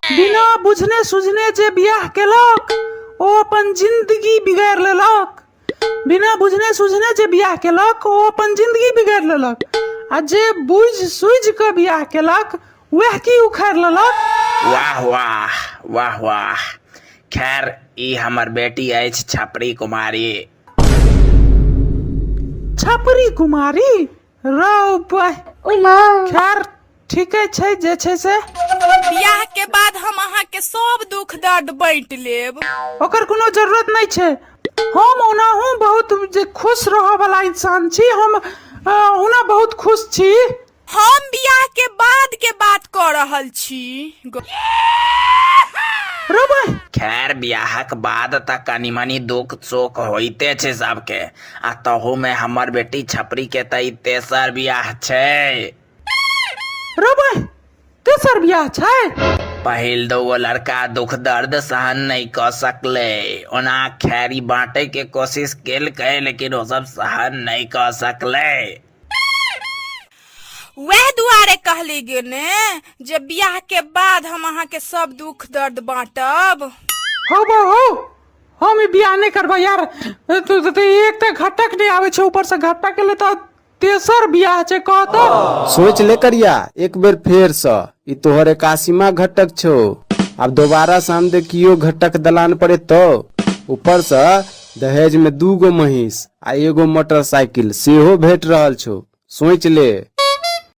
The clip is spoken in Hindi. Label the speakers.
Speaker 1: बिना बुझने सुझने जे बियाह केलक ओ अपन जिंदगी बिगाड़ लेलक। बिना बुझने सुझने जे बियाह केलक ओ अपन जिंदगी बिगाड़ लेलक। आ जे बुझ सुझ के बियाह केलक वह की उखाड़ लेलक।
Speaker 2: वाह वाह वाह वाह। खैर ई हमर बेटी अछि छपरी कुमारी।
Speaker 1: छपरी कुमारी रौ खैर ठीके छै जे छै से।
Speaker 3: बियाह के बाद हम अहाँ के सब दुख दर्द बांट लेब।
Speaker 1: ओकर कोनो जरूरत नहीं छै। हम ओनाहू बहुत जे खुश रह वाला इंसान छी। हम ओना बहुत खुश छी।
Speaker 3: हम बियाह के बाद के बात कर रहल छी।
Speaker 2: खैर बियाहक बाद तक कनी मनी दुख सुख होइते छै सबके। आ तहू में हमर बेटी छपरी के त तेसर बियाह छै।
Speaker 1: तेसर बियाह छै।
Speaker 2: पहिल दो लड़का दुख दर्द सहन नहीं कर सकले। ओना खैरी बांटे के कोशिश केलकै लेकिन वो सब सहन नहीं कर सकले।
Speaker 3: वह दुआरे कहली गे ने जे बियाह के बाद हम अहाँ के सब दुख दर्द बांटब।
Speaker 1: हो हम बियाह नहीं करबा यार। एक तो घटक नहीं आवे छै ऊपर से घटक के लिए तो तेसर बियाह छै कहतो।
Speaker 4: सोच ले करिया एक बेर फेर से ई तोहर एकासीमा घटक छो। अब दोबारा शाम देखियो घटक दलान पड़े तो ऊपर से दहेज में 2 गो महीस आ 1 गो मोटरसाइकिल सेहो भेट रहल छो। सोच ले।